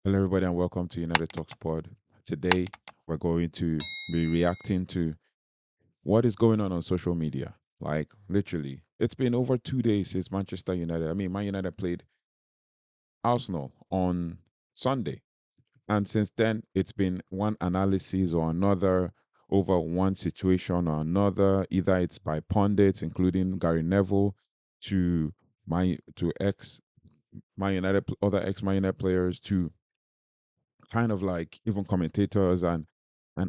Hello, everybody, and welcome to United Talks Pod. Today, we're going to be reacting to what is going on social media. Like, literally, it's been over 2 days since Manchester United. I mean, Man United played Arsenal on Sunday. And since then, it's been one analysis or another over one situation or another. Either it's by pundits, including Gary Neville, to ex Man United, other ex Man United players, to kind of like even commentators and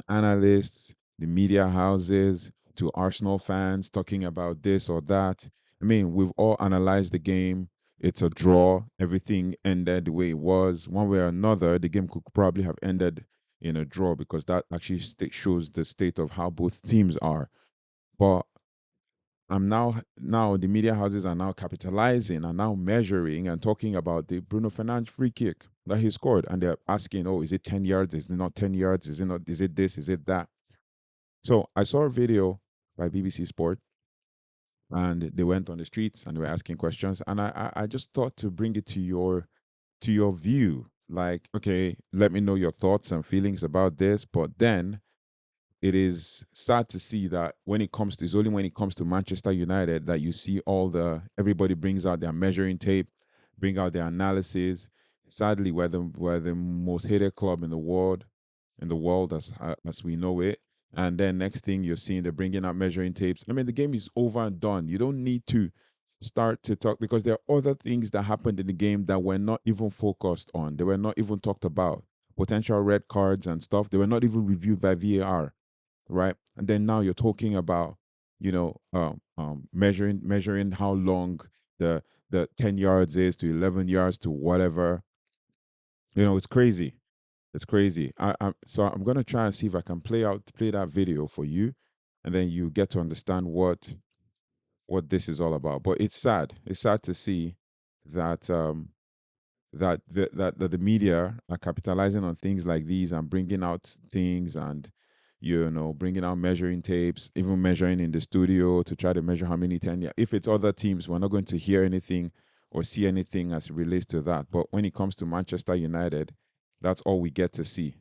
analysts, the media houses, to Arsenal fans talking about this or that. I mean, we've all analyzed the game. It's a draw. Everything ended the way it was. One way or another, the game could probably have ended in a draw because that actually shows the state of how both teams are. But I'm now the media houses are now capitalizing and now measuring and talking about the Bruno Fernandes free kick that he scored, and they're asking, "Oh, is it 10 yards? Is it not 10 yards? Is it not? Is it this? Is it that?" So I saw a video by BBC Sport, and they went on the streets and they were asking questions, and I just thought to bring it to your view, like, okay, let me know your thoughts and feelings about this, but then it is sad to see that when it comes to it's only when it comes to Manchester United that you see all the everybody brings out their measuring tape, bring out their analysis. Sadly, we're the most hated club in the world as we know it. And then next thing you're seeing they're bringing out measuring tapes. I mean, the game is over and done. You don't need to start to talk because there are other things that happened in the game that were not even focused on. They were not even talked about. Potential red cards and stuff. They were not even reviewed by VAR, right? And then now you're talking about, measuring how long the 10 yards is to 11 yards to whatever. It's crazy. It's crazy. So I'm gonna try and see if I can play that video for you, and then you get to understand what this is all about. But it's sad. It's sad to see that that the media are capitalizing on things like these and bringing out things and bringing out measuring tapes, even measuring in the studio to try to measure how many 10 if it's other teams, we're not going to hear anything or see anything as it relates to that. But when it comes to Manchester United, that's all we get to see.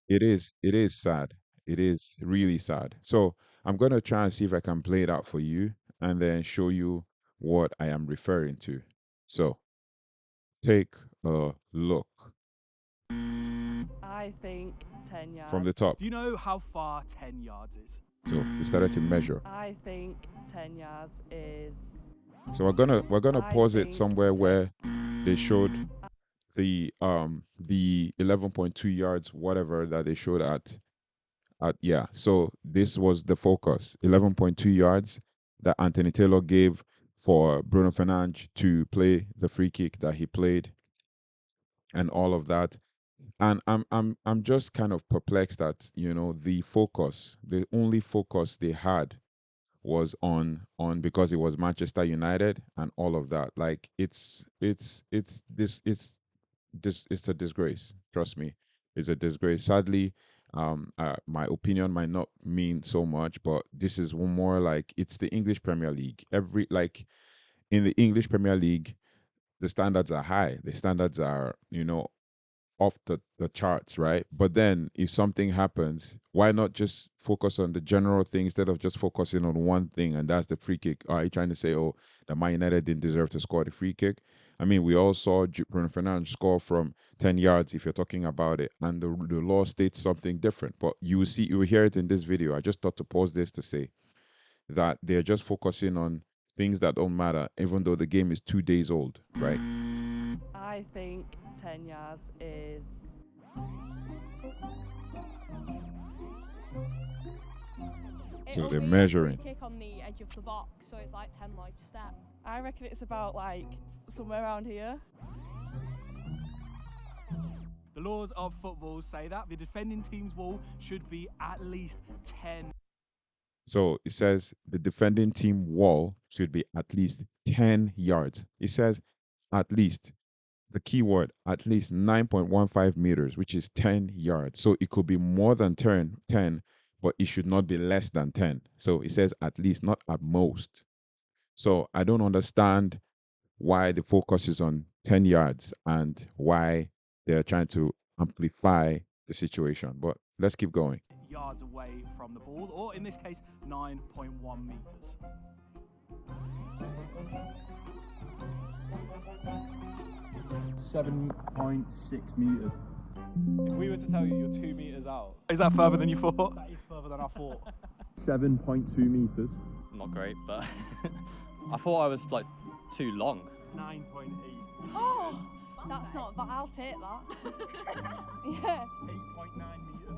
It is sad. It is really sad. So I'm going to try and see if I can play it out for you and then show you what I am referring to. So take a look I think 10 from yards. the top. Do you know how far 10 yards is? So we started to measure. I think 10 yards is. So we're gonna I pause it think somewhere 10. where they showed the 11.2 yards whatever that they showed at yeah. So this was the focus. 11.2 yards that Anthony Taylor gave for Bruno Fernandes to play the free kick that he played and all of that. And I'm just kind of perplexed that the only focus they had was on because it was Manchester United and all of that. Like it's a disgrace. Trust me, it's a disgrace. Sadly, my opinion might not mean so much, but this is one more like it's the English Premier League. In the English Premier League, the standards are high. The standards are off the charts, right? But then if something happens, why not just focus on the general thing instead of just focusing on one thing, and that's the free kick? Are you trying to say, oh, that Man United didn't deserve to score the free kick? I mean, we all saw Bruno Fernandes score from 10 yards if you're talking about it, and the law states something different. But you will hear it in this video. I just thought to pause this to say that they're just focusing on things that don't matter, even though the game is 2 days old, right? I think 10 yards is. So It'll they're be a free measuring. kick on the edge of the box, so it's like 10 like step. I reckon it's about like somewhere around here. The laws of football say that the defending team's wall should be at least 10. So it says the defending team wall should be at least 10 yards. It says at least, the keyword, at least 9.15 meters, which is 10 yards. So it could be more than 10, but it should not be less than 10. So it says at least, not at most. So I don't understand why the focus is on 10 yards and why they're trying to amplify the situation. But let's keep going. Yards away from the ball, or in this case, 9.1 meters. 7.6 meters. If we were to tell you you're 2 meters out, Is that further than you thought? That is further than I thought. 7.2 meters. Not great, but I thought I was like too long. 9.8. Oh, that's not bad. I'll take that. Yeah. 8.9 meters.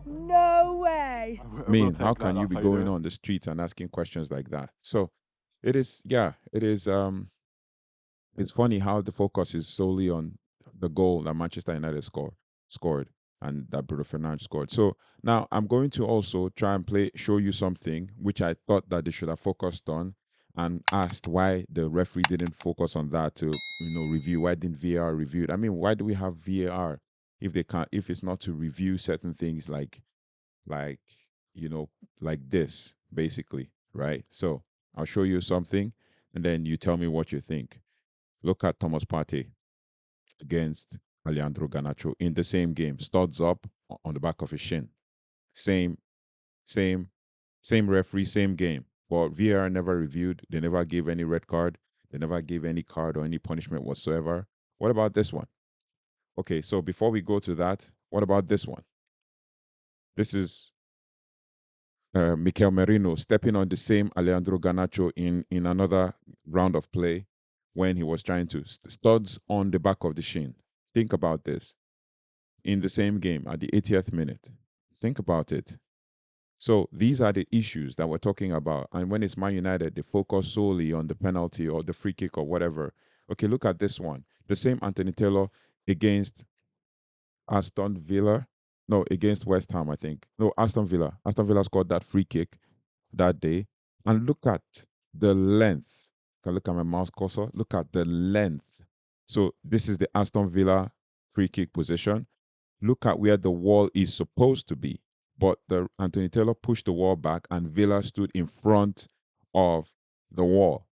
No way. I mean, how can you be going on the streets and asking questions like that? So it is, yeah, it is. It's funny how the focus is solely on the goal that Manchester United scored and that Bruno Fernandes scored. So now I'm going to also try and show you something which I thought that they should have focused on, and asked why the referee didn't focus on that to review. Why didn't VAR review it? I mean, why do we have VAR if they can't, if it's not to review certain things like like this, basically, right? So I'll show you something and then you tell me what you think. Look at Thomas Partey against Alejandro Garnacho in the same game. Studs up on the back of his shin. Same, same, same referee, same game. But VAR never reviewed. They never gave any red card. They never gave any card or any punishment whatsoever. What about this one? Okay, so before we go to that, what about this one? This is Mikel Merino stepping on the same Alejandro Garnacho in another round of play when he was trying to studs on the back of the shin. Think about this. In the same game at the 80th minute. Think about it. So these are the issues that we're talking about. And when it's Man United, they focus solely on the penalty or the free kick or whatever. Okay, look at this one. The same Anthony Taylor against Aston Villa. No, against West Ham, I think. No, Aston Villa. Aston Villa scored that free kick that day. And look at the length. Can I look at my mouse cursor? Look at the length. So this is the Aston Villa free kick position. Look at where the wall is supposed to be. But the Anthony Taylor pushed the wall back and Villa stood in front of the wall.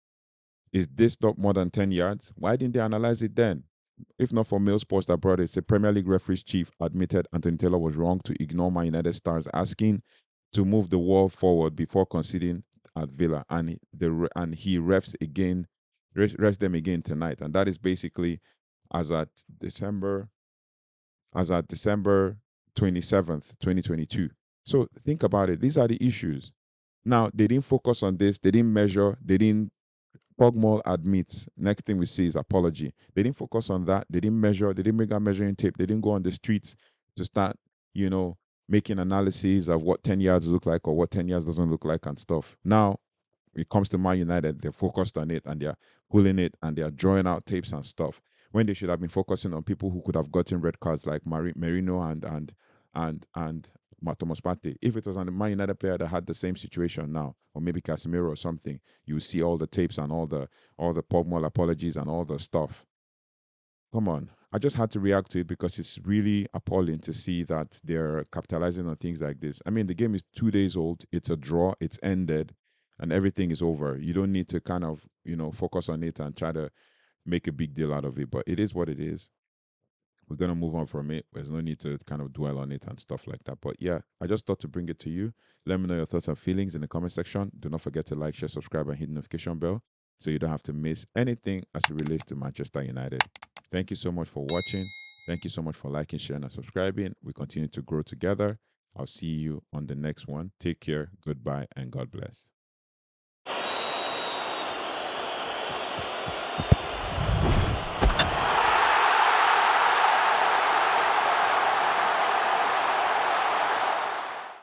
Is this not more than 10 yards? Why didn't they analyze it then? If not for Mail Sports that brought it, the Premier League referee's chief admitted Anthony Taylor was wrong to ignore Man United stars asking to move the wall forward before conceding at Villa, and he refs them again tonight, and that is basically as at December 27th, 2022. So think about it. These are the issues. Now, they didn't focus on this. They didn't measure. They didn't. Pogmol admits. Next thing we see is apology. They didn't focus on that. They didn't measure. They didn't make a measuring tape. They didn't go on the streets to start, making analyses of what 10 yards look like or what 10 yards doesn't look like and stuff. Now, it comes to Man United, they're focused on it and they're pulling it and they're drawing out tapes and stuff when they should have been focusing on people who could have gotten red cards like Merino and Thomas Partey. If it was a Man United player that had the same situation now, or maybe Casemiro or something, you would see all the tapes and all the Pogmol apologies and all the stuff. Come on. I just had to react to it because it's really appalling to see that they're capitalizing on things like this. I mean, the game is 2 days old. It's a draw. It's ended and everything is over. You don't need to kind of, focus on it and try to make a big deal out of it, but it is what it is. We're going to move on from it. There's no need to kind of dwell on it and stuff like that. But yeah, I just thought to bring it to you. Let me know your thoughts and feelings in the comment section. Do not forget to like, share, subscribe, and hit the notification bell so you don't have to miss anything as it relates to Manchester United. Thank you so much for watching. Thank you so much for liking, sharing, and subscribing. We continue to grow together. I'll see you on the next one. Take care, goodbye, and God bless.